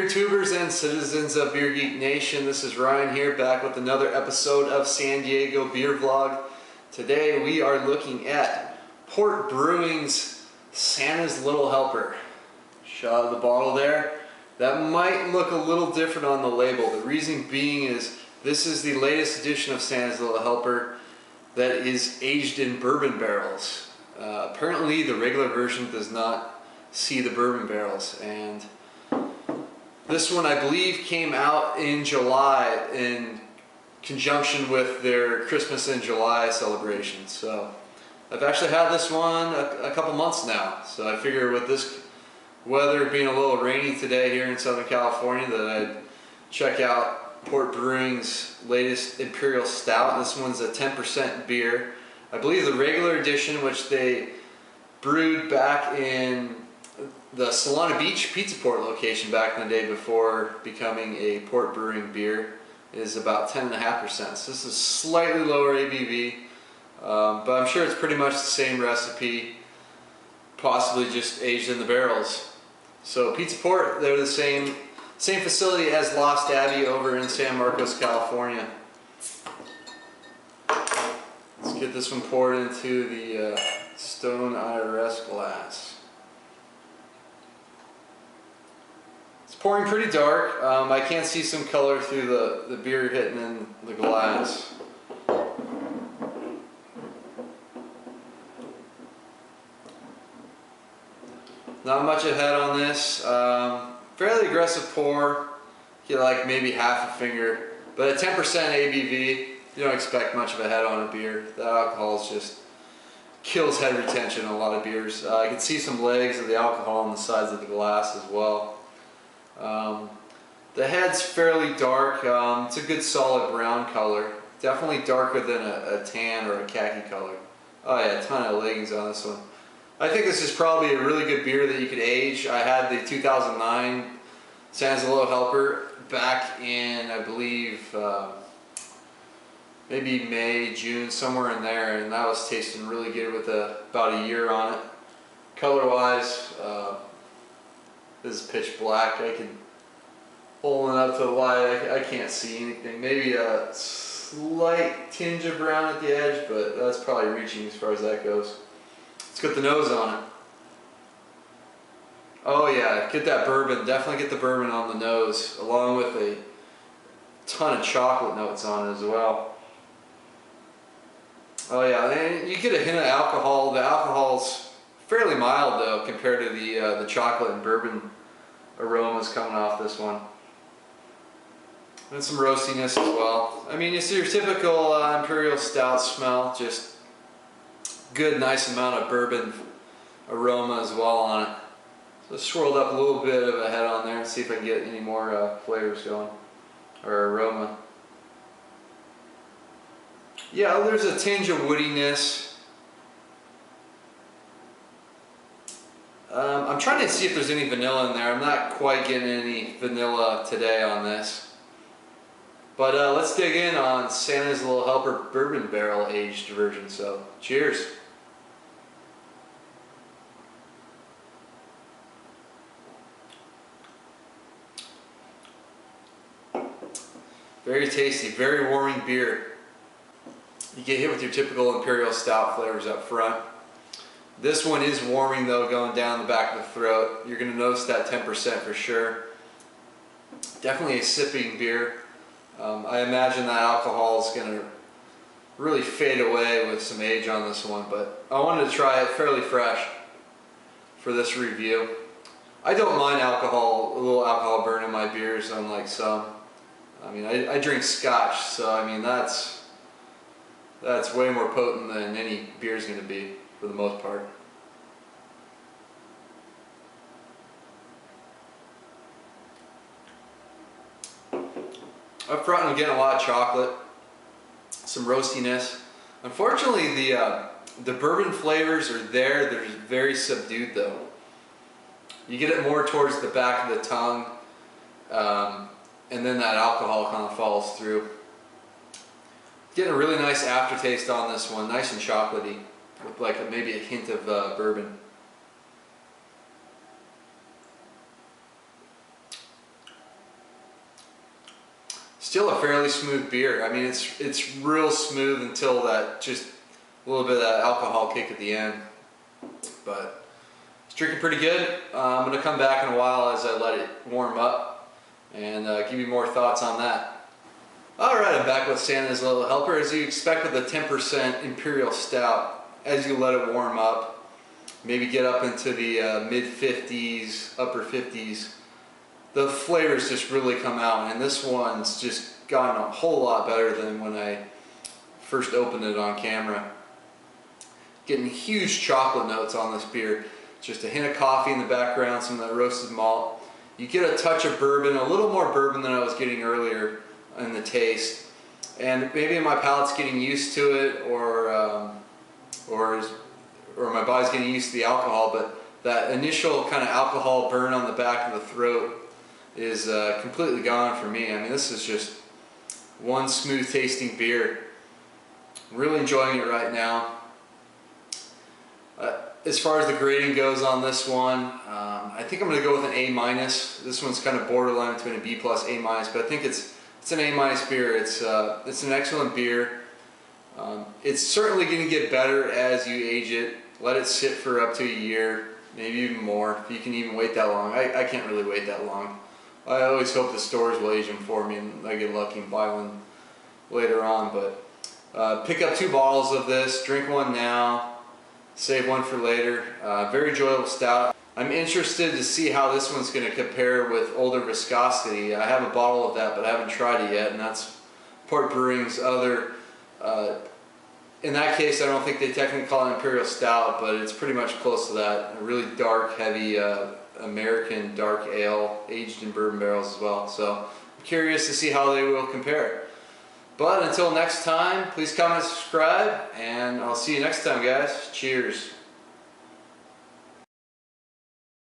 beer tubers and citizens of Beer Geek Nation. This is Ryan here, back with another episode of San Diego Beer Vlog. Today we are looking at Port Brewing's Santa's Little Helper. Shot of the bottle there. That might look a little different on the label. The reason being is this is the latest edition of Santa's Little Helper that is aged in bourbon barrels. Apparently the regular version does not see the bourbon barrels, and this one, I believe, came out in July in conjunction with their Christmas in July celebration. So I've actually had this one a couple months now. So I figure with this weather being a little rainy today here in Southern California that I'd check out Port Brewing's latest Imperial Stout. This one's a 10% beer. I believe the regular edition, which they brewed back in the Solana Beach Pizza Port location back in the day before becoming a Port Brewing beer, is about 10.5%. So this is slightly lower ABV, but I'm sure it's pretty much the same recipe, possibly just aged in the barrels. So Pizza Port, they're the same facility as Lost Abbey over in San Marcos, California. Let's get this one poured into the Stone IRS glass. Pouring pretty dark. I can see some color through the beer hitting in the glass. Not much ahead on this. Fairly aggressive pour. Get like maybe half a finger. But at 10% ABV, you don't expect much of a head on a beer. The alcohol just kills head retention in a lot of beers. I can see some legs of the alcohol on the sides of the glass as well. The head's fairly dark. It's a good solid brown color. Definitely darker than a tan or a khaki color. Oh yeah, a ton of leggings on this one. I think this is probably a really good beer that you could age. I had the 2009 Santa's Little Helper back in, I believe, maybe May, June, somewhere in there, and that was tasting really good with about a year on it. Color-wise, this is pitch black. I can hold it up to the light. I can't see anything. Maybe a slight tinge of brown at the edge, but that's probably reaching as far as that goes. Let's get the nose on it. Oh yeah, get that bourbon. Definitely get the bourbon on the nose, along with a ton of chocolate notes on it as well. Oh yeah, and you get a hint of alcohol. The alcohol's fairly mild though compared to the chocolate and bourbon aromas coming off this one. And some roastiness as well. I mean, it's your typical Imperial Stout smell, just good, nice amount of bourbon aroma as well on it. So I swirled up a little bit of a head on there and see if I can get any more flavors going, or aroma. Yeah, there's a tinge of woodiness. I'm trying to see if there's any vanilla in there. I'm not quite getting any vanilla today on this. But let's dig in on Santa's Little Helper bourbon barrel aged version. So, cheers. Very tasty, very warming beer. You get hit with your typical Imperial Stout flavors up front. This one is warming though, going down the back of the throat. You're going to notice that 10% for sure. Definitely a sipping beer. I imagine that alcohol is going to really fade away with some age on this one, but I wanted to try it fairly fresh for this review. I don't mind alcohol, a little alcohol burn in my beers, unlike some. I mean, I drink scotch, so I mean that's way more potent than any beer is going to be, for the most part. Up front, I'm getting a lot of chocolate, some roastiness. Unfortunately, the bourbon flavors are there. They're very subdued, though. You get it more towards the back of the tongue, and then that alcohol kind of follows through. Getting a really nice aftertaste on this one, nice and chocolatey, with like maybe a hint of bourbon. Still a fairly smooth beer. I mean, it's real smooth until that just a little bit of that alcohol kick at the end. But it's drinking pretty good. I'm going to come back in a while as I let it warm up and give you more thoughts on that. Alright, I'm back with Santa's Little Helper. As you expect with a 10% Imperial Stout, as you let it warm up, maybe get up into the mid-50s, upper 50s, the flavors just really come out, and this one's just gotten a whole lot better than when I first opened it on camera. Getting huge chocolate notes on this beer. Just a hint of coffee in the background, some of that roasted malt. You get a touch of bourbon, a little more bourbon than I was getting earlier in the taste. And maybe my palate's getting used to it, or my body's getting used to the alcohol, but that initial kind of alcohol burn on the back of the throat is completely gone for me. I mean, this is just one smooth tasting beer. I'm really enjoying it right now. As far as the grading goes on this one, I think I'm going to go with an A-. This one's kind of borderline between a B+, A-, but I think it's an A- beer. It's an excellent beer. It's certainly going to get better as you age it. Let it sit for up to a year, maybe even more. If you can even wait that long. I can't really wait that long. I always hope the stores will age them for me and I get lucky and buy one later on. But pick up 2 bottles of this, drink one now, save one for later. Very enjoyable stout. I'm interested to see how this one's going to compare with Older Viscosity. I have a bottle of that, but I haven't tried it yet, and that's Port Brewing's other. In that case, I don't think they technically call it Imperial Stout, but it's pretty much close to that. A really dark, heavy American dark ale, aged in bourbon barrels as well. So I'm curious to see how they will compare. But until next time, please comment and subscribe, and I'll see you next time, guys. Cheers.